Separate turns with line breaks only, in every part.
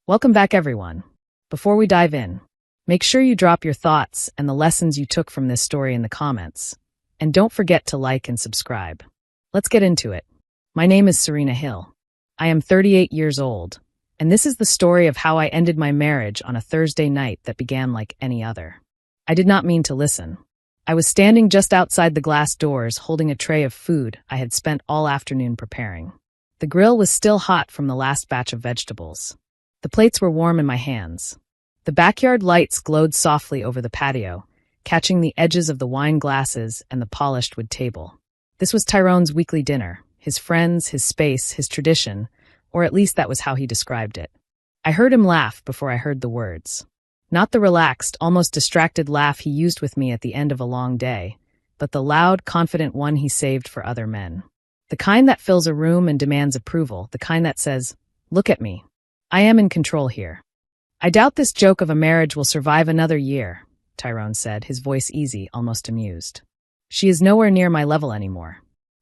Welcome back, everyone. Before we dive in, make sure you drop your thoughts and the lessons you took from this story in the comments. And don't forget to like and subscribe. Let's get into it. My name is Serena Hill. I am 38 years old, and this is the story of how I ended my marriage on a Thursday night that began like any other. I did not mean to listen. I was standing just outside the glass doors holding a tray of food I had spent all afternoon preparing. The grill was still hot from the last batch of vegetables. The plates were warm in my hands. The backyard lights glowed softly over the patio, catching the edges of the wine glasses and the polished wood table. This was Tyrone's weekly dinner, his friends, his space, his tradition, or at least that was how he described it. I heard him laugh before I heard the words. Not the relaxed, almost distracted laugh he used with me at the end of a long day, but the loud, confident one he saved for other men. The kind that fills a room and demands approval, the kind that says, "Look at me. I am in control here." "I doubt this joke of a marriage will survive another year," Tyrone said, his voice easy, almost amused. "She is nowhere near my level anymore."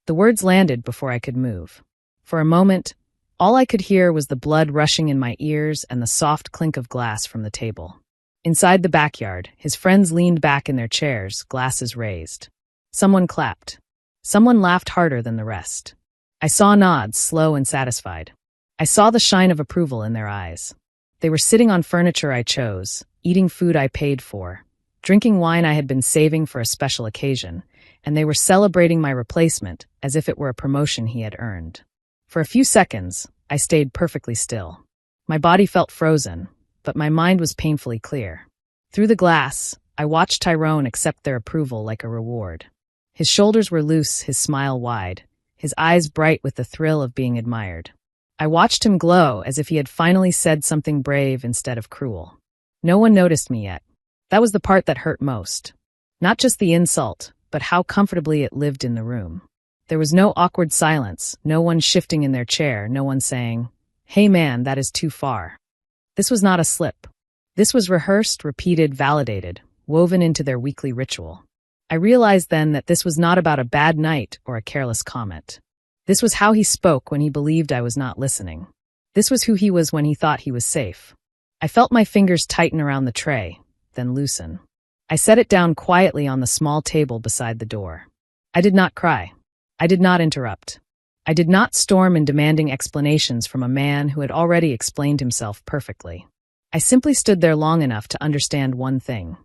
The words landed before I could move. For a moment, all I could hear was the blood rushing in my ears and the soft clink of glass from the table. Inside the backyard, his friends leaned back in their chairs, glasses raised. Someone clapped. Someone laughed harder than the rest. I saw nods, slow and satisfied. I saw the shine of approval in their eyes. They were sitting on furniture I chose, eating food I paid for, drinking wine I had been saving for a special occasion, and they were celebrating my replacement as if it were a promotion he had earned. For a few seconds, I stayed perfectly still. My body felt frozen, but my mind was painfully clear. Through the glass, I watched Tyrone accept their approval like a reward. His shoulders were loose, his smile wide, his eyes bright with the thrill of being admired. I watched him glow as if he had finally said something brave instead of cruel. No one noticed me yet. That was the part that hurt most. Not just the insult, but how comfortably it lived in the room. There was no awkward silence, no one shifting in their chair, no one saying, "Hey man, that is too far." This was not a slip. This was rehearsed, repeated, validated, woven into their weekly ritual. I realized then that this was not about a bad night or a careless comment. This was how he spoke when he believed I was not listening. This was who he was when he thought he was safe. I felt my fingers tighten around the tray, then loosen. I set it down quietly on the small table beside the door. I did not cry. I did not interrupt. I did not storm in demanding explanations from a man who had already explained himself perfectly. I simply stood there long enough to understand one thing.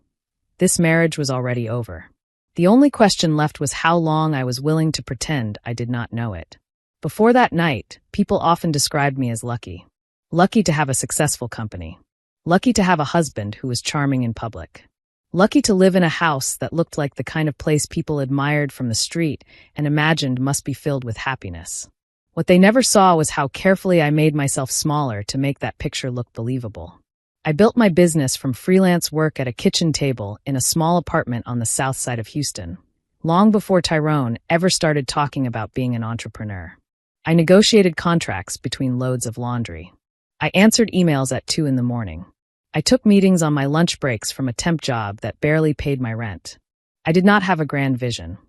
This marriage was already over. The only question left was how long I was willing to pretend I did not know it. Before that night, people often described me as lucky. Lucky to have a successful company. Lucky to have a husband who was charming in public. Lucky to live in a house that looked like the kind of place people admired from the street and imagined must be filled with happiness. What they never saw was how carefully I made myself smaller to make that picture look believable. I built my business from freelance work at a kitchen table in a small apartment on the south side of Houston, long before Tyrone ever started talking about being an entrepreneur. I negotiated contracts between loads of laundry. I answered emails at 2 a.m. I took meetings on my lunch breaks from a temp job that barely paid my rent. I did not have a grand vision.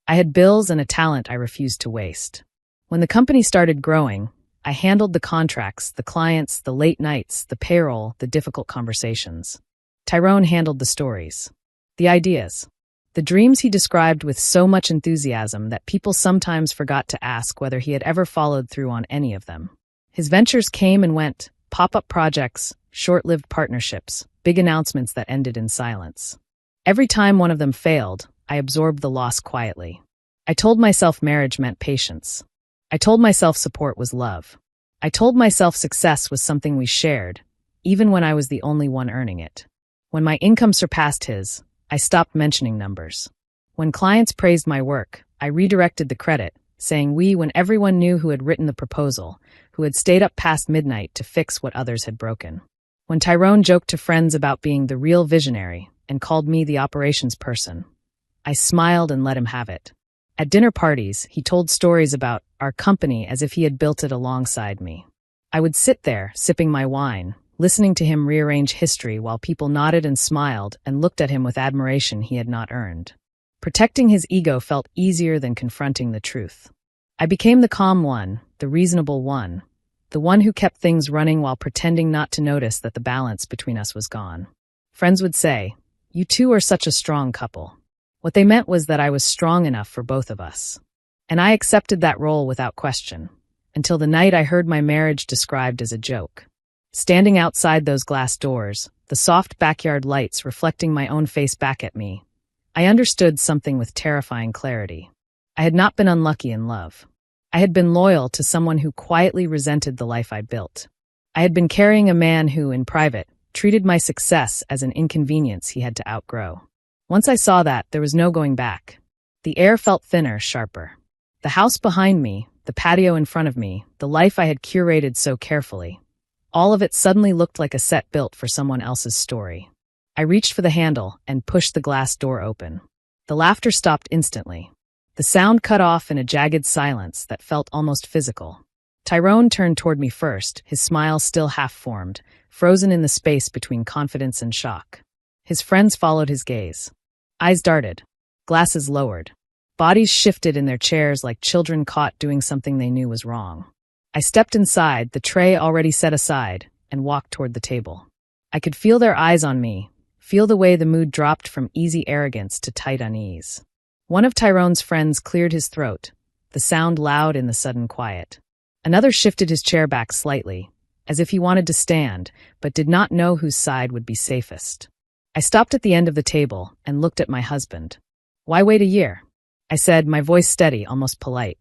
I had bills and a talent I refused to waste. When the company started growing, I handled the contracts, the clients, the late nights, the payroll, the difficult conversations. Tyrone handled the stories, the ideas, the dreams he described with so much enthusiasm that people sometimes forgot to ask whether he had ever followed through on any of them. His ventures came and went, pop-up projects, short-lived partnerships, big announcements that ended in silence. Every time one of them failed, I absorbed the loss quietly. I told myself marriage meant patience. I told myself support was love. I told myself success was something we shared, even when I was the only one earning it. When my income surpassed his, I stopped mentioning numbers. When clients praised my work, I redirected the credit, saying we when everyone knew who had written the proposal, who had stayed up past midnight to fix what others had broken. When Tyrone joked to friends about being the real visionary and called me the operations person, I smiled and let him have it. At dinner parties, he told stories about our company as if he had built it alongside me. I would sit there, sipping my wine, listening to him rearrange history while people nodded and smiled and looked at him with admiration he had not earned. Protecting his ego felt easier than confronting the truth. I became the calm one, the reasonable one, the one who kept things running while pretending not to notice that the balance between us was gone. Friends would say, "You two are such a strong couple." What they meant was that I was strong enough for both of us. And I accepted that role without question, until the night I heard my marriage described as a joke. Standing outside those glass doors, the soft backyard lights reflecting my own face back at me, I understood something with terrifying clarity. I had not been unlucky in love. I had been loyal to someone who quietly resented the life I built. I had been carrying a man who, in private, treated my success as an inconvenience he had to outgrow. Once I saw that, there was no going back. The air felt thinner, sharper. The house behind me, the patio in front of me, the life I had curated so carefully, all of it suddenly looked like a set built for someone else's story. I reached for the handle and pushed the glass door open. The laughter stopped instantly. The sound cut off in a jagged silence that felt almost physical. Tyrone turned toward me first, his smile still half-formed, frozen in the space between confidence and shock. His friends followed his gaze. Eyes darted. Glasses lowered. Bodies shifted in their chairs like children caught doing something they knew was wrong. I stepped inside, the tray already set aside, and walked toward the table. I could feel their eyes on me, feel the way the mood dropped from easy arrogance to tight unease. One of Tyrone's friends cleared his throat, the sound loud in the sudden quiet. Another shifted his chair back slightly, as if he wanted to stand, but did not know whose side would be safest. I stopped at the end of the table and looked at my husband. "Why wait a year?" I said, my voice steady, almost polite.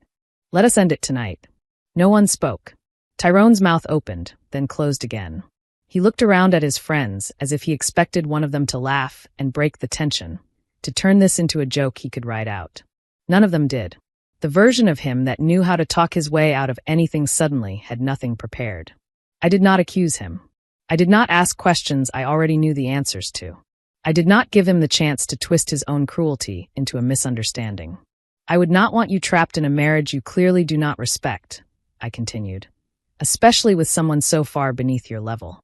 "Let us end it tonight." No one spoke. Tyrone's mouth opened, then closed again. He looked around at his friends as if he expected one of them to laugh and break the tension, to turn this into a joke he could ride out. None of them did. The version of him that knew how to talk his way out of anything suddenly had nothing prepared. I did not accuse him. I did not ask questions I already knew the answers to. I did not give him the chance to twist his own cruelty into a misunderstanding. "I would not want you trapped in a marriage you clearly do not respect," I continued, "especially with someone so far beneath your level."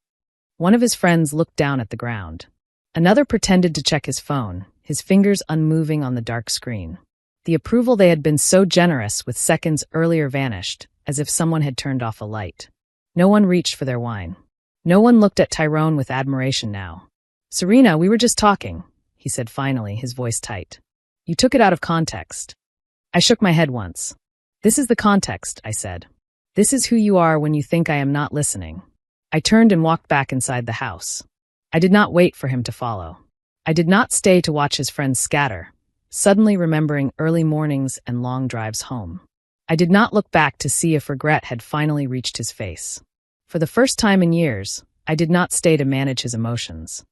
One of his friends looked down at the ground. Another pretended to check his phone, his fingers unmoving on the dark screen. The approval they had been so generous with seconds earlier vanished, as if someone had turned off a light. No one reached for their wine. No one looked at Tyrone with admiration now. "Serena, we were just talking," he said finally, his voice tight. "You took it out of context." I shook my head once. "This is the context," I said. "This is who you are when you think I am not listening." I turned and walked back inside the house. I did not wait for him to follow. I did not stay to watch his friends scatter, suddenly remembering early mornings and long drives home. I did not look back to see if regret had finally reached his face. For the first time in years, I did not stay to manage his emotions.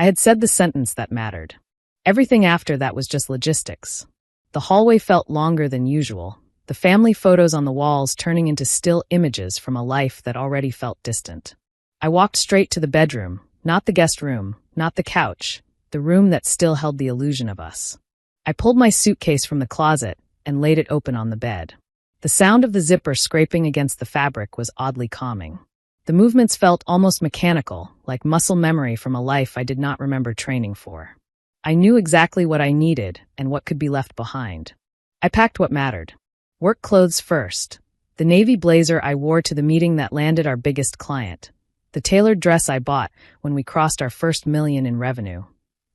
I had said the sentence that mattered. Everything after that was just logistics. The hallway felt longer than usual, the family photos on the walls turning into still images from a life that already felt distant. I walked straight to the bedroom, not the guest room, not the couch, the room that still held the illusion of us. I pulled my suitcase from the closet and laid it open on the bed. The sound of the zipper scraping against the fabric was oddly calming. The movements felt almost mechanical, like muscle memory from a life I did not remember training for. I knew exactly what I needed and what could be left behind. I packed what mattered. Work clothes first. The navy blazer I wore to the meeting that landed our biggest client. The tailored dress I bought when we crossed our first million in revenue.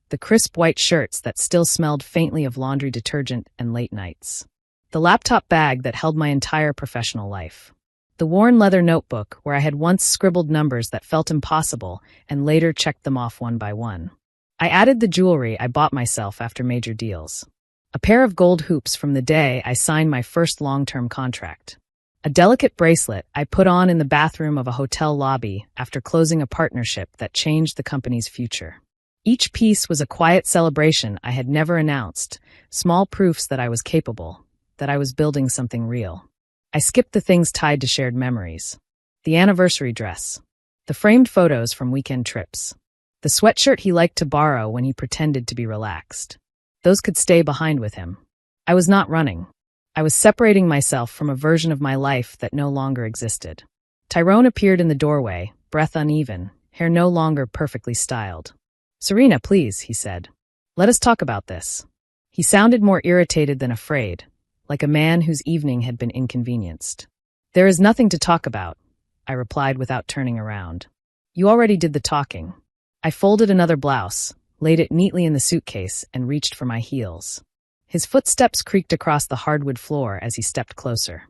The crisp white shirts that still smelled faintly of laundry detergent and late nights. The laptop bag that held my entire professional life. The worn leather notebook where I had once scribbled numbers that felt impossible and later checked them off one by one. I added the jewelry I bought myself after major deals. A pair of gold hoops from the day I signed my first long-term contract. A delicate bracelet I put on in the bathroom of a hotel lobby after closing a partnership that changed the company's future. Each piece was a quiet celebration I had never announced, small proofs that I was capable, that I was building something real. I skipped the things tied to shared memories. The anniversary dress. The framed photos from weekend trips. The sweatshirt he liked to borrow when he pretended to be relaxed. Those could stay behind with him. I was not running. I was separating myself from a version of my life that no longer existed. Tyrone appeared in the doorway, breath uneven, hair no longer perfectly styled. "Serena, please," he said. "Let us talk about this." He sounded more irritated than afraid, like a man whose evening had been inconvenienced. "There is nothing to talk about," I replied without turning around. You already did the talking. I folded another blouse, laid it neatly in the suitcase, and reached for my heels. His footsteps creaked across the hardwood floor as he stepped closer.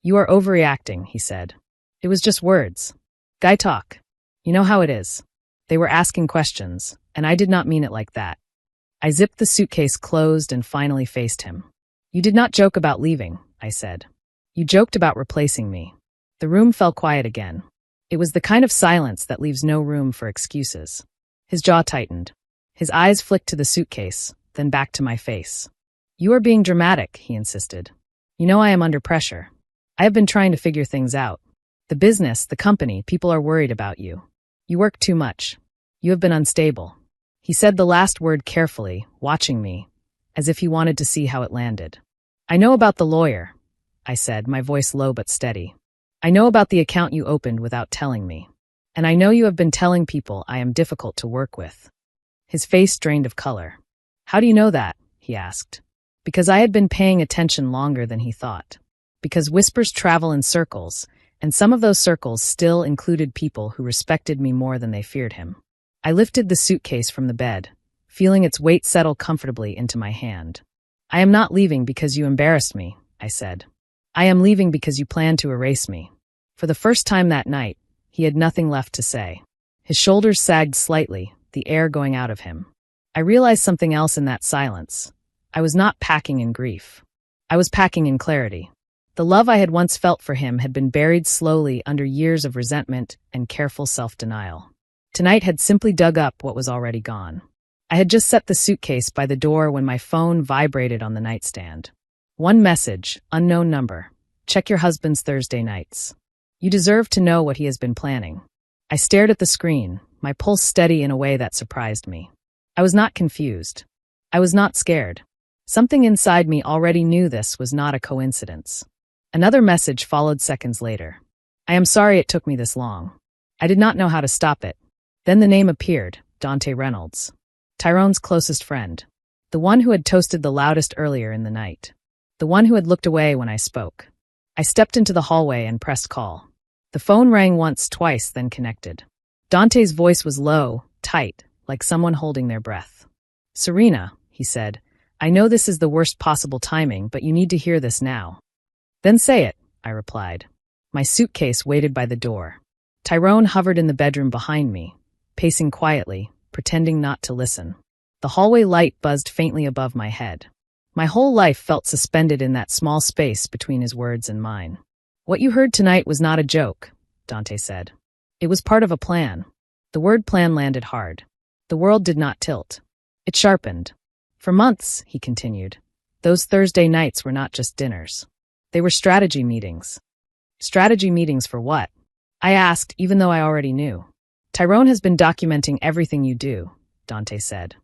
You are overreacting, he said. It was just words. Guy talk. You know how it is. They were asking questions, and I did not mean it like that. I zipped the suitcase closed and finally faced him. You did not joke about leaving, I said. You joked about replacing me. The room fell quiet again. It was the kind of silence that leaves no room for excuses. His jaw tightened. His eyes flicked to the suitcase, then back to my face. You are being dramatic, he insisted. You know I am under pressure. I have been trying to figure things out. The business, the company, people are worried about you. You work too much. You have been unstable. He said the last word carefully, watching me, as if he wanted to see how it landed. I know about the lawyer, I said, my voice low but steady. I know about the account you opened without telling me. And I know you have been telling people I am difficult to work with. His face drained of color. How do you know that? He asked. Because I had been paying attention longer than he thought. Because whispers travel in circles, and some of those circles still included people who respected me more than they feared him. I lifted the suitcase from the bed, feeling its weight settle comfortably into my hand. I am not leaving because you embarrassed me, I said. I am leaving because you plan to erase me. For the first time that night, he had nothing left to say. His shoulders sagged slightly, the air going out of him. I realized something else in that silence. I was not packing in grief. I was packing in clarity. The love I had once felt for him had been buried slowly under years of resentment and careful self-denial. Tonight had simply dug up what was already gone. I had just set the suitcase by the door when my phone vibrated on the nightstand. One message, unknown number. Check your husband's Thursday nights. You deserve to know what he has been planning. I stared at the screen, my pulse steady in a way that surprised me. I was not confused. I was not scared. Something inside me already knew this was not a coincidence. Another message followed seconds later. I am sorry it took me this long. I did not know how to stop it. Then the name appeared, Dante Reynolds. Tyrone's closest friend. The one who had toasted the loudest earlier in the night. The one who had looked away when I spoke. I stepped into the hallway and pressed call. The phone rang once, twice, then connected. Dante's voice was low, tight, like someone holding their breath. Serena, he said, I know this is the worst possible timing, but you need to hear this now. Then say it, I replied. My suitcase waited by the door. Tyrone hovered in the bedroom behind me, pacing quietly, pretending not to listen. The hallway light buzzed faintly above my head. My whole life felt suspended in that small space between his words and mine. What you heard tonight was not a joke, Dante said. It was part of a plan. The word plan landed hard. The world did not tilt. It sharpened. For months, he continued, those Thursday nights were not just dinners. They were strategy meetings. Strategy meetings for what? I asked, even though I already knew. Tyrone has been documenting everything you do, Dante said.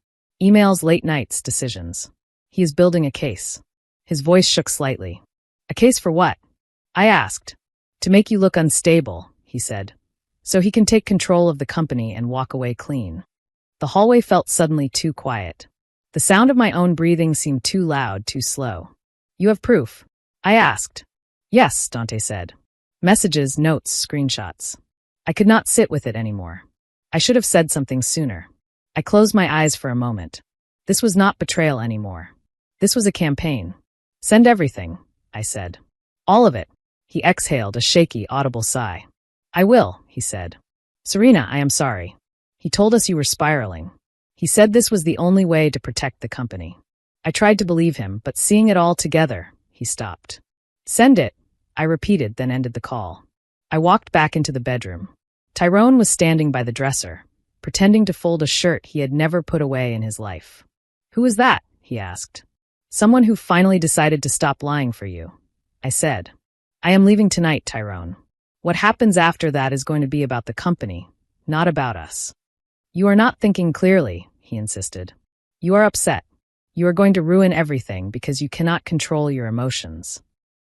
Emails, late nights, decisions. He is building a case. His voice shook slightly. A case for what? I asked. To make you look unstable, he said. So he can take control of the company and walk away clean. The hallway felt suddenly too quiet. The sound of my own breathing seemed too loud, too slow. You have proof? I asked. Yes, Dante said. Messages, notes, screenshots. I could not sit with it anymore. I should have said something sooner. I closed my eyes for a moment. This was not betrayal anymore. This was a campaign. Send everything, I said. All of it. He exhaled a shaky, audible sigh. I will, he said. Serena, I am sorry. He told us you were spiraling. He said this was the only way to protect the company. I tried to believe him, but seeing it all together, he stopped. Send it, I repeated, then ended the call. I walked back into the bedroom. Tyrone was standing by the dresser, pretending to fold a shirt he had never put away in his life. Who is that? He asked. Someone who finally decided to stop lying for you. I said. I am leaving tonight, Tyrone. What happens after that is going to be about the company, not about us. You are not thinking clearly, he insisted. You are upset. You are going to ruin everything because you cannot control your emotions.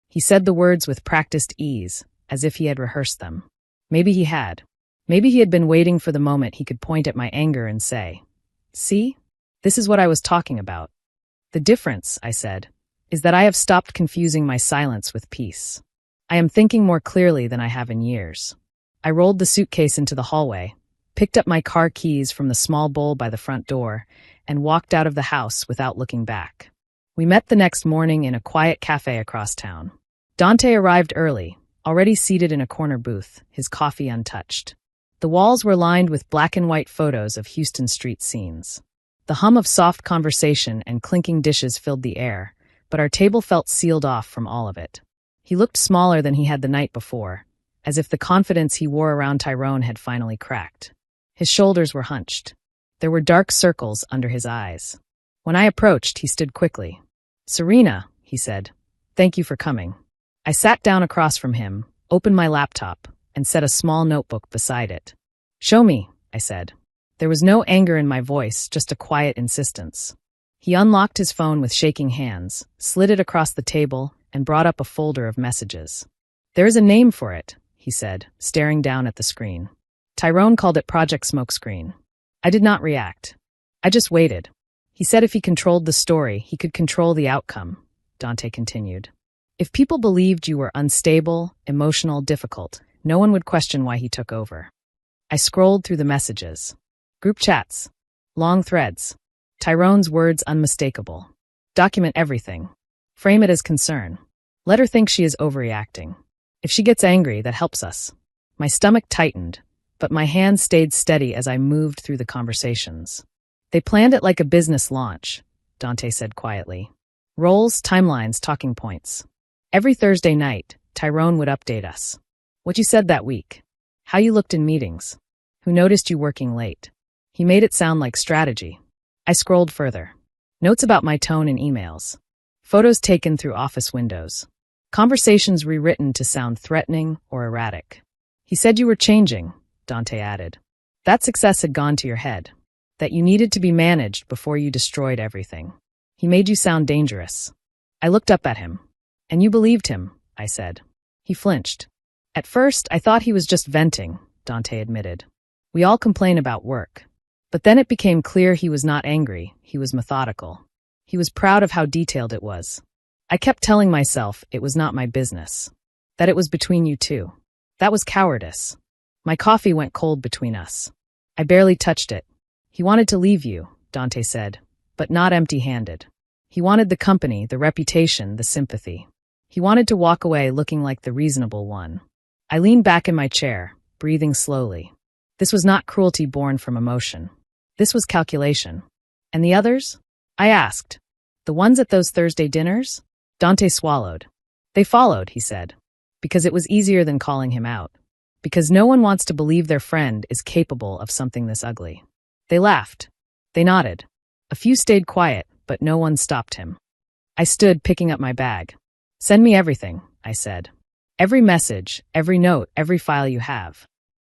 He said the words with practiced ease, as if he had rehearsed them. Maybe he had. Maybe he had been waiting for the moment he could point at my anger and say, see? This is what I was talking about. The difference, I said, is that I have stopped confusing my silence with peace. I am thinking more clearly than I have in years. I rolled the suitcase into the hallway, picked up my car keys from the small bowl by the front door, and walked out of the house without looking back. We met the next morning in a quiet cafe across town. Dante arrived early, already seated in a corner booth, his coffee untouched. The walls were lined with black and white photos of Houston street scenes. The hum of soft conversation and clinking dishes filled the air, but our table felt sealed off from all of it. He looked smaller than he had the night before, as if the confidence he wore around Tyrone had finally cracked. His shoulders were hunched. There were dark circles under his eyes. When I approached, he stood quickly. "Serena," he said, "thank you for coming." I sat down across from him, opened my laptop, and set a small notebook beside it. "Show me," I said. There was no anger in my voice, just a quiet insistence. He unlocked his phone with shaking hands, slid it across the table, and brought up a folder of messages. "There is a name for it," he said, staring down at the screen. Tyrone called it Project Smokescreen. I did not react. I just waited. He said if he controlled the story, he could control the outcome, Dante continued. If people believed you were unstable, emotional, difficult, no one would question why he took over. I scrolled through the messages. Group chats. Long threads. Tyrone's words unmistakable. Document everything. Frame it as concern. Let her think she is overreacting. If she gets angry, that helps us. My stomach tightened, but my hands stayed steady as I moved through the conversations. They planned it like a business launch, Dante said quietly. Roles, timelines, talking points. Every Thursday night, Tyrone would update us. What you said that week. How you looked in meetings. Who noticed you working late. He made it sound like strategy. I scrolled further. Notes about my tone in emails. Photos taken through office windows. Conversations rewritten to sound threatening or erratic. He said you were changing, Dante added. That success had gone to your head. That you needed to be managed before you destroyed everything. He made you sound dangerous. I looked up at him. And you believed him, I said. He flinched. At first, I thought he was just venting, Dante admitted. We all complain about work. But then it became clear he was not angry, he was methodical. He was proud of how detailed it was. I kept telling myself it was not my business. That it was between you two. That was cowardice. My coffee went cold between us. I barely touched it. He wanted to leave you, Dante said, but not empty-handed. He wanted the company, the reputation, the sympathy. He wanted to walk away looking like the reasonable one. I leaned back in my chair, breathing slowly. This was not cruelty born from emotion. This was calculation. And the others? I asked. The ones at those Thursday dinners? Dante swallowed. They followed, he said. Because it was easier than calling him out. Because no one wants to believe their friend is capable of something this ugly. They laughed. They nodded. A few stayed quiet, but no one stopped him. I stood, picking up my bag. Send me everything, I said. Every message, every note, every file you have.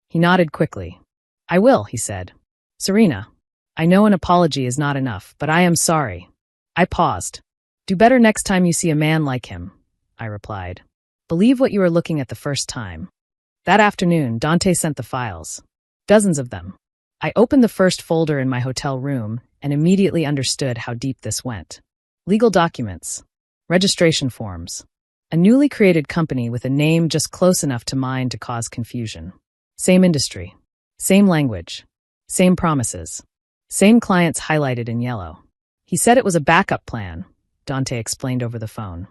He nodded quickly. I will, he said. Serena, I know an apology is not enough, but I am sorry. I paused. Do better next time you see a man like him, I replied. Believe what you are looking at the first time. That afternoon, Dante sent the files. Dozens of them. I opened the first folder in my hotel room and immediately understood how deep this went. Legal documents. Registration forms. A newly created company with a name just close enough to mine to cause confusion. Same industry. Same language. Same promises. Same clients highlighted in yellow. He said it was a backup plan, Dante explained over the phone.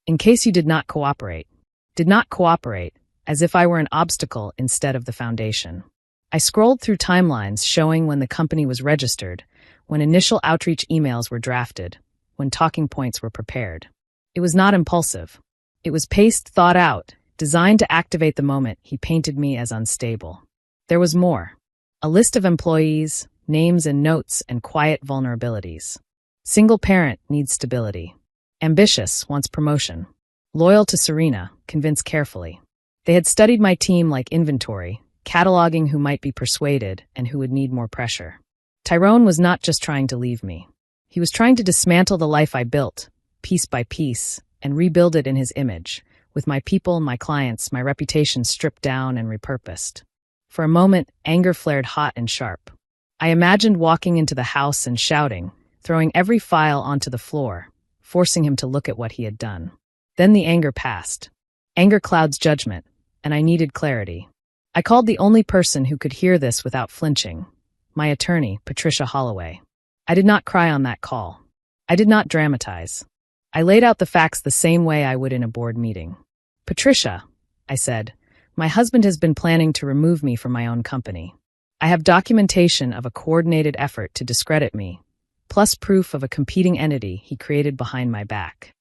In case you did not cooperate. Did not cooperate, as if I were an obstacle instead of the foundation. I scrolled through timelines showing when the company was registered, when initial outreach emails were drafted, when talking points were prepared. It was not impulsive. It was paced, thought out, designed to activate the moment he painted me as unstable. There was more. A list of employees, names and notes, and quiet vulnerabilities. Single parent needs stability. Ambitious wants promotion. Loyal to Serena, convinced carefully. They had studied my team like inventory, cataloging who might be persuaded and who would need more pressure. Tyrone was not just trying to leave me. He was trying to dismantle the life I built, piece by piece, and rebuild it in his image, with my people, my clients, my reputation stripped down and repurposed. For a moment, anger flared hot and sharp. I imagined walking into the house and shouting, throwing every file onto the floor, forcing him to look at what he had done. Then the anger passed. Anger clouds judgment, and I needed clarity. I called the only person who could hear this without flinching, my attorney, Patricia Holloway. I did not cry on that call. I did not dramatize. I laid out the facts the same way I would in a board meeting. Patricia, I said, my husband has been planning to remove me from my own company. I have documentation of a coordinated effort to discredit me, plus proof of a competing entity he created behind my back.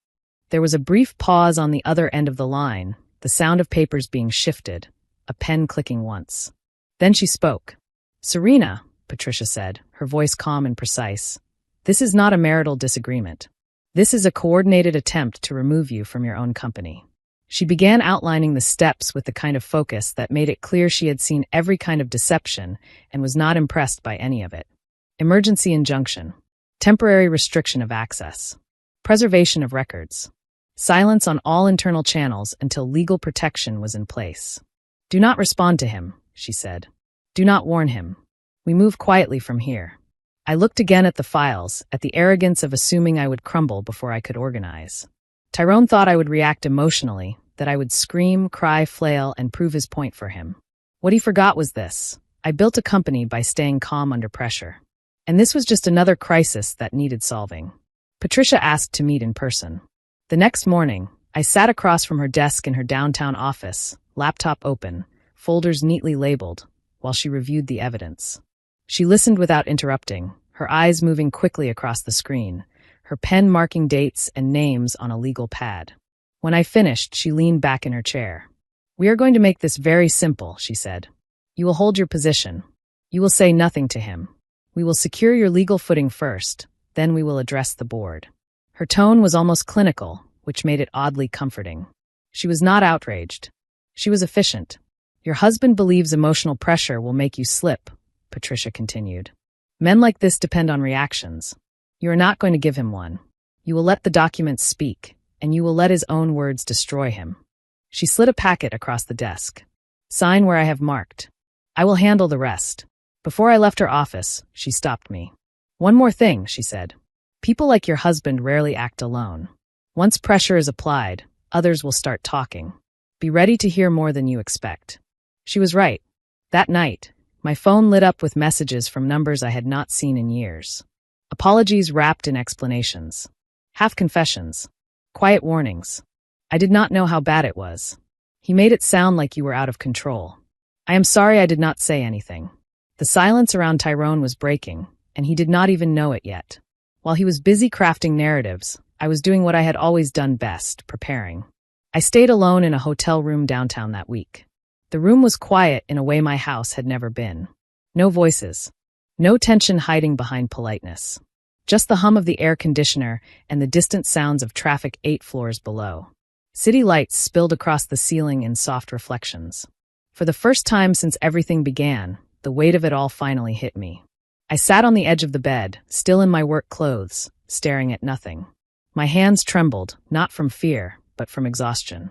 There was a brief pause on the other end of the line, the sound of papers being shifted, a pen clicking once. Then she spoke. Serena, Patricia said, her voice calm and precise, this is not a marital disagreement. This is a coordinated attempt to remove you from your own company. She began outlining the steps with the kind of focus that made it clear she had seen every kind of deception and was not impressed by any of it. Emergency injunction, temporary restriction of access, preservation of records, silence on all internal channels until legal protection was in place. Do not respond to him, she said. Do not warn him. We move quietly from here. I looked again at the files, at the arrogance of assuming I would crumble before I could organize. Tyrone thought I would react emotionally, that I would scream, cry, flail, and prove his point for him. What he forgot was this. I built a company by staying calm under pressure. And this was just another crisis that needed solving. Patricia asked to meet in person. The next morning, I sat across from her desk in her downtown office, laptop open, folders neatly labeled, while she reviewed the evidence. She listened without interrupting, her eyes moving quickly across the screen, her pen marking dates and names on a legal pad. When I finished, she leaned back in her chair. We are going to make this very simple, she said. You will hold your position. You will say nothing to him. We will secure your legal footing first, then we will address the board. Her tone was almost clinical, which made it oddly comforting. She was not outraged. She was efficient. Your husband believes emotional pressure will make you slip, Patricia continued. Men like this depend on reactions. You are not going to give him one. You will let the documents speak, and you will let his own words destroy him. She slid a packet across the desk. Sign where I have marked. I will handle the rest. Before I left her office, she stopped me. One more thing, she said. People like your husband rarely act alone. Once pressure is applied, others will start talking. Be ready to hear more than you expect. She was right. That night, my phone lit up with messages from numbers I had not seen in years. Apologies wrapped in explanations. Half confessions. Quiet warnings. I did not know how bad it was. He made it sound like you were out of control. I am sorry I did not say anything. The silence around Tyrone was breaking, and he did not even know it yet. While he was busy crafting narratives, I was doing what I had always done best, preparing. I stayed alone in a hotel room downtown that week. The room was quiet in a way my house had never been. No voices. No tension hiding behind politeness. Just the hum of the air conditioner and the distant sounds of traffic 8 floors below. City lights spilled across the ceiling in soft reflections. For the first time since everything began, the weight of it all finally hit me. I sat on the edge of the bed, still in my work clothes, staring at nothing. My hands trembled, not from fear, but from exhaustion.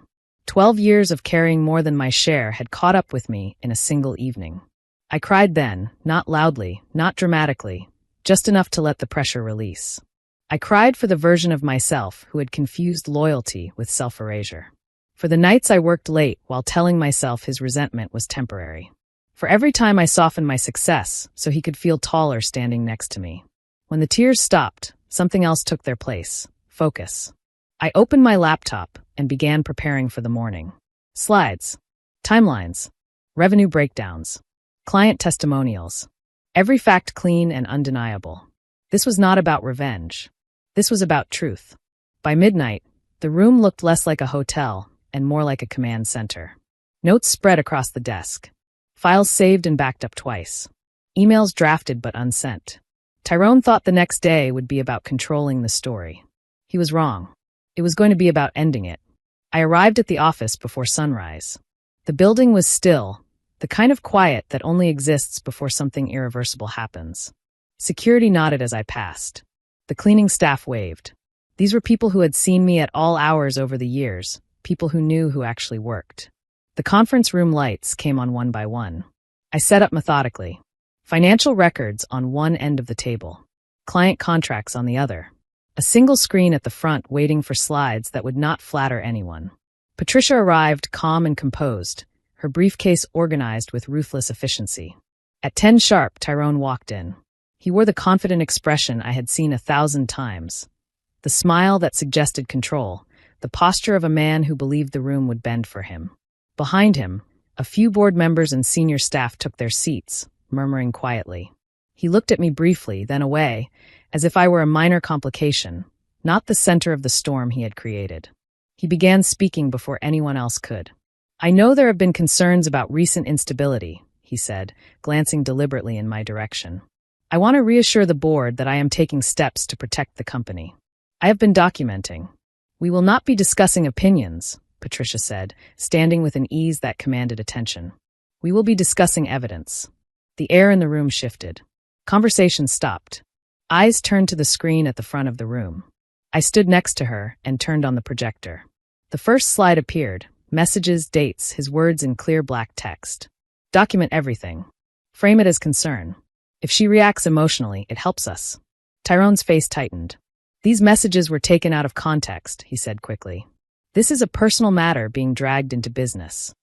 12 years of carrying more than my share had caught up with me in a single evening. I cried then, not loudly, not dramatically, just enough to let the pressure release. I cried for the version of myself who had confused loyalty with self-erasure. For the nights I worked late while telling myself his resentment was temporary. For every time I softened my success so he could feel taller standing next to me. When the tears stopped, something else took their place. Focus. I opened my laptop and began preparing for the morning. Slides. Timelines. Revenue breakdowns. Client testimonials. Every fact clean and undeniable. This was not about revenge. This was about truth. By midnight, the room looked less like a hotel and more like a command center. Notes spread across the desk. Files saved and backed up twice. Emails drafted but unsent. Tyrone thought the next day would be about controlling the story. He was wrong. It was going to be about ending it. I arrived at the office before sunrise. The building was still, the kind of quiet that only exists before something irreversible happens. Security nodded as I passed. The cleaning staff waved. These were people who had seen me at all hours over the years, people who knew who actually worked. The conference room lights came on one by one. I set up methodically. Financial records on one end of the table. Client contracts on the other. A single screen at the front waiting for slides that would not flatter anyone. Patricia arrived calm and composed, her briefcase organized with ruthless efficiency. At 10 sharp, Tyrone walked in. He wore the confident expression I had seen 1,000 times. The smile that suggested control, the posture of a man who believed the room would bend for him. Behind him, a few board members and senior staff took their seats, murmuring quietly. He looked at me briefly, then away, as if I were a minor complication, not the center of the storm he had created. He began speaking before anyone else could. "I know there have been concerns about recent instability," he said, glancing deliberately in my direction. "I want to reassure the board that I am taking steps to protect the company. I have been documenting." "We will not be discussing opinions," Patricia said, standing with an ease that commanded attention. "We will be discussing evidence." The air in the room shifted. Conversation stopped. Eyes turned to the screen at the front of the room. I stood next to her and turned on the projector. The first slide appeared, messages, dates, his words in clear black text. "Document everything. Frame it as concern. If she reacts emotionally, it helps us." Tyrone's face tightened. "These messages were taken out of context," he said quickly. "This is a personal matter being dragged into business."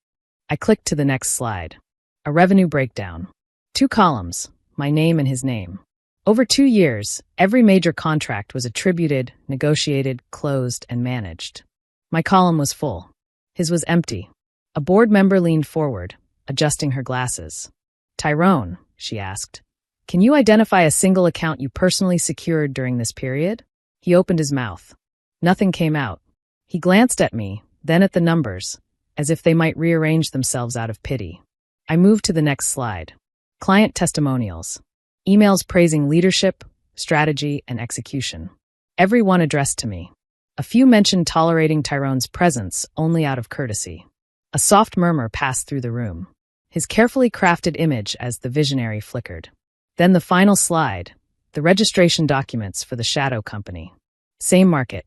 I clicked to the next slide. A revenue breakdown. 2 columns, my name and his name. Over 2 years, every major contract was attributed, negotiated, closed, and managed. My column was full. His was empty. A board member leaned forward, adjusting her glasses. "Tyrone," she asked, "can you identify a single account you personally secured during this period?" He opened his mouth. Nothing came out. He glanced at me, then at the numbers, as if they might rearrange themselves out of pity. I moved to the next slide. Client testimonials. Emails praising leadership, strategy, and execution. Every one addressed to me. A few mentioned tolerating Tyrone's presence only out of courtesy. A soft murmur passed through the room. His carefully crafted image as the visionary flickered. Then the final slide, the registration documents for the shadow company. Same market,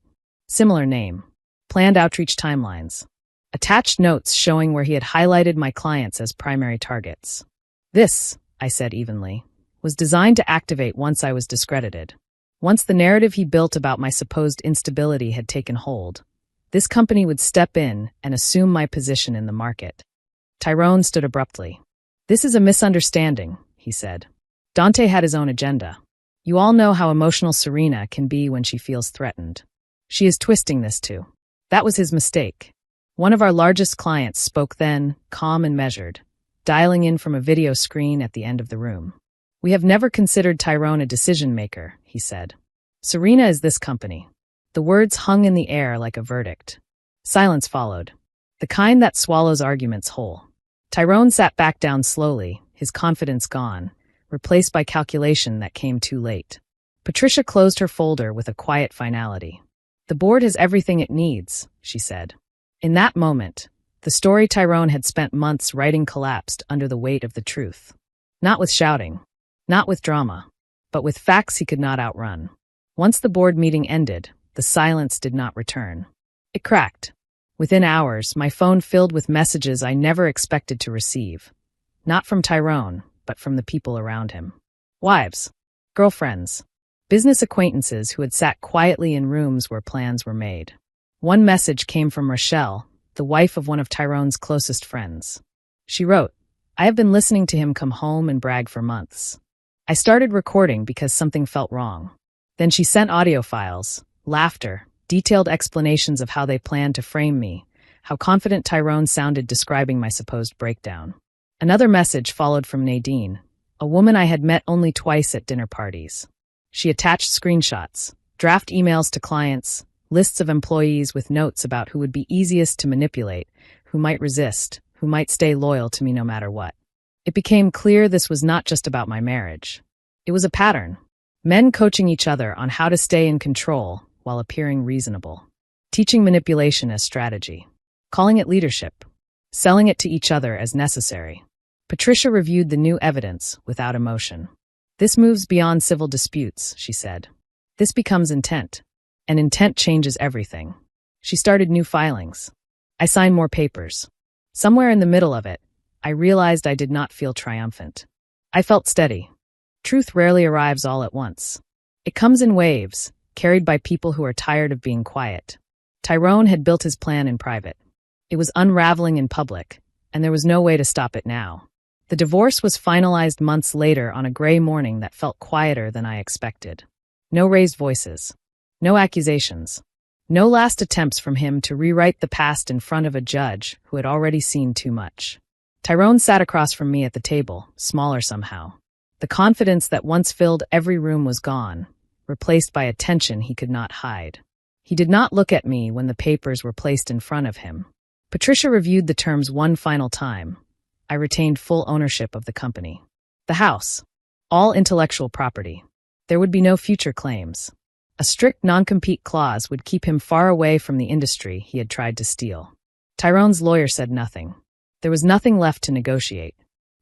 similar name, planned outreach timelines. Attached notes showing where he had highlighted my clients as primary targets. "This," I said evenly, "was designed to activate once I was discredited. Once the narrative he built about my supposed instability had taken hold, this company would step in and assume my position in the market." Tyrone stood abruptly. "This is a misunderstanding," he said. "Dante had his own agenda. You all know how emotional Serena can be when she feels threatened. She is twisting this too. That was his mistake." One of our largest clients spoke then, calm and measured, dialing in from a video screen at the end of the room. "We have never considered Tyrone a decision-maker," he said. "Serena is this company." The words hung in the air like a verdict. Silence followed, the kind that swallows arguments whole. Tyrone sat back down slowly, his confidence gone, replaced by calculation that came too late. Patricia closed her folder with a quiet finality. "The board has everything it needs," she said. In that moment, the story Tyrone had spent months writing collapsed under the weight of the truth. Not with shouting, not with drama, but with facts he could not outrun. Once the board meeting ended, the silence did not return. It cracked. Within hours, my phone filled with messages I never expected to receive. Not from Tyrone, but from the people around him. Wives, girlfriends, business acquaintances who had sat quietly in rooms where plans were made. One message came from Rochelle, the wife of one of Tyrone's closest friends. She wrote, "I have been listening to him come home and brag for months. I started recording because something felt wrong." Then she sent audio files, laughter, detailed explanations of how they planned to frame me, how confident Tyrone sounded describing my supposed breakdown. Another message followed from Nadine, a woman I had met only twice at dinner parties. She attached screenshots, draft emails to clients, lists of employees with notes about who would be easiest to manipulate, who might resist, who might stay loyal to me no matter what. It became clear this was not just about my marriage. It was a pattern. Men coaching each other on how to stay in control while appearing reasonable. Teaching manipulation as strategy. Calling it leadership. Selling it to each other as necessary. Patricia reviewed the new evidence without emotion. "This moves beyond civil disputes," she said. "This becomes intent. And intent changes everything." She started new filings. I signed more papers. Somewhere in the middle of it, I realized I did not feel triumphant. I felt steady. Truth rarely arrives all at once. It comes in waves, carried by people who are tired of being quiet. Tyrone had built his plan in private. It was unraveling in public, and there was no way to stop it now. The divorce was finalized months later on a gray morning that felt quieter than I expected. No raised voices. No accusations. No last attempts from him to rewrite the past in front of a judge who had already seen too much. Tyrone sat across from me at the table, smaller somehow. The confidence that once filled every room was gone, replaced by a tension he could not hide. He did not look at me when the papers were placed in front of him. Patricia reviewed the terms one final time. I retained full ownership of the company. The house. All intellectual property. There would be no future claims. A strict non-compete clause would keep him far away from the industry he had tried to steal. Tyrone's lawyer said nothing. There was nothing left to negotiate.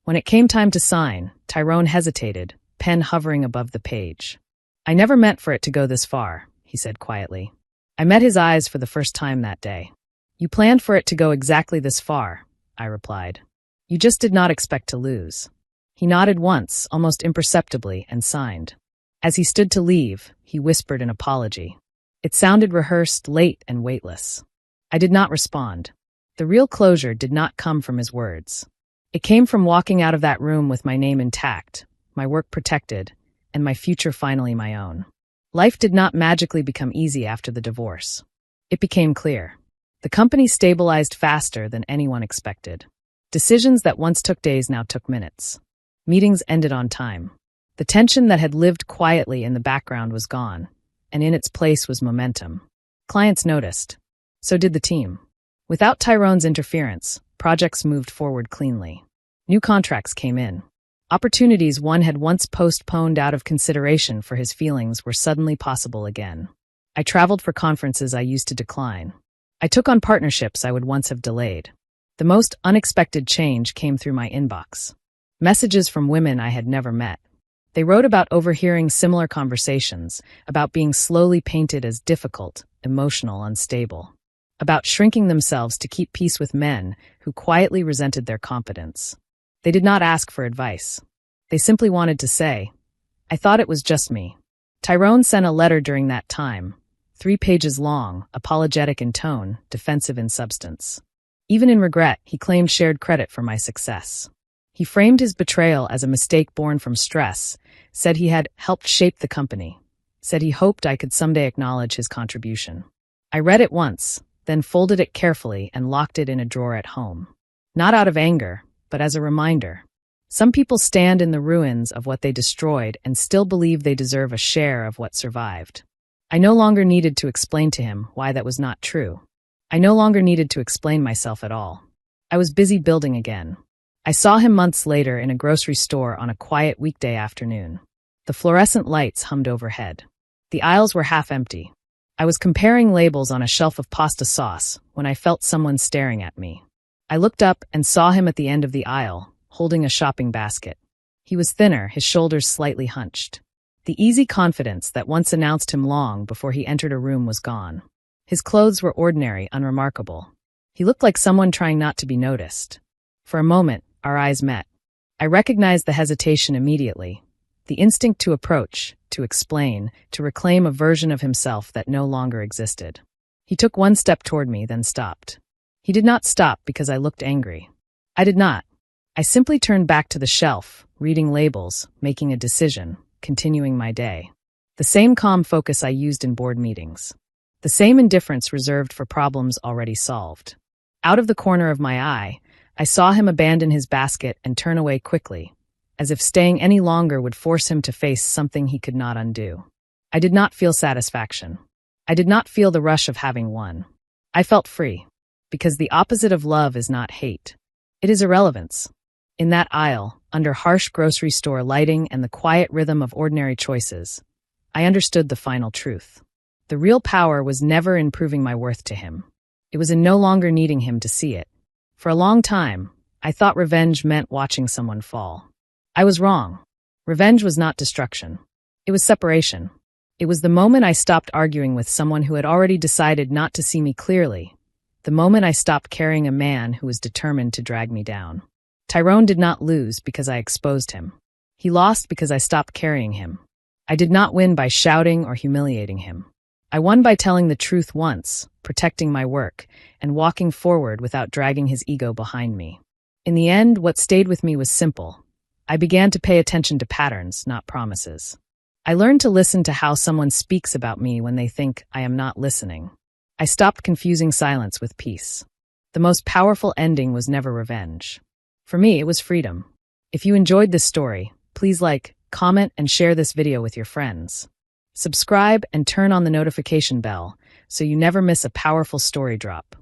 When it came time to sign, Tyrone hesitated, pen hovering above the page. "I never meant for it to go this far," he said quietly. I met his eyes for the first time that day. "You planned for it to go exactly this far," I replied. "You just did not expect to lose." He nodded once, almost imperceptibly, and signed. As he stood to leave, he whispered an apology. It sounded rehearsed, late, and weightless. I did not respond. The real closure did not come from his words. It came from walking out of that room with my name intact, my work protected, and my future finally my own. Life did not magically become easy after the divorce. It became clear. The company stabilized faster than anyone expected. Decisions that once took days now took minutes. Meetings ended on time. The tension that had lived quietly in the background was gone, and in its place was momentum. Clients noticed. So did the team. Without Tyrone's interference, projects moved forward cleanly. New contracts came in. Opportunities one had once postponed out of consideration for his feelings were suddenly possible again. I traveled for conferences I used to decline. I took on partnerships I would once have delayed. The most unexpected change came through my inbox. Messages from women I had never met. They wrote about overhearing similar conversations, about being slowly painted as difficult, emotional, unstable, about shrinking themselves to keep peace with men who quietly resented their competence. They did not ask for advice. They simply wanted to say, "I thought it was just me." Tyrone sent a letter during that time, 3 pages long, apologetic in tone, defensive in substance. Even in regret, he claimed shared credit for my success. He framed his betrayal as a mistake born from stress, said he had helped shape the company, said he hoped I could someday acknowledge his contribution. I read it once, then folded it carefully and locked it in a drawer at home. Not out of anger, but as a reminder. Some people stand in the ruins of what they destroyed and still believe they deserve a share of what survived. I no longer needed to explain to him why that was not true. I no longer needed to explain myself at all. I was busy building again. I saw him months later in a grocery store on a quiet weekday afternoon. The fluorescent lights hummed overhead. The aisles were half empty. I was comparing labels on a shelf of pasta sauce when I felt someone staring at me. I looked up and saw him at the end of the aisle, holding a shopping basket. He was thinner, his shoulders slightly hunched. The easy confidence that once announced him long before he entered a room was gone. His clothes were ordinary, unremarkable. He looked like someone trying not to be noticed. For a moment, our eyes met. I recognized the hesitation immediately, the instinct to approach, to explain, to reclaim a version of himself that no longer existed. He took one step toward me, then stopped. He did not stop because I looked angry. I did not. I simply turned back to the shelf, reading labels, making a decision, continuing my day. The same calm focus I used in board meetings. The same indifference reserved for problems already solved. Out of the corner of my eye, I saw him abandon his basket and turn away quickly, as if staying any longer would force him to face something he could not undo. I did not feel satisfaction. I did not feel the rush of having won. I felt free, because the opposite of love is not hate. It is irrelevance. In that aisle, under harsh grocery store lighting and the quiet rhythm of ordinary choices, I understood the final truth. The real power was never in proving my worth to him. It was in no longer needing him to see it. For a long time, I thought revenge meant watching someone fall. I was wrong. Revenge was not destruction. It was separation. It was the moment I stopped arguing with someone who had already decided not to see me clearly, the moment I stopped carrying a man who was determined to drag me down. Tyrone did not lose because I exposed him. He lost because I stopped carrying him. I did not win by shouting or humiliating him. I won by telling the truth once, protecting my work, and walking forward without dragging his ego behind me. In the end, what stayed with me was simple. I began to pay attention to patterns, not promises. I learned to listen to how someone speaks about me when they think I am not listening. I stopped confusing silence with peace. The most powerful ending was never revenge. For me, it was freedom. If you enjoyed this story, please like, comment, and share this video with your friends. Subscribe and turn on the notification bell so you never miss a powerful story drop.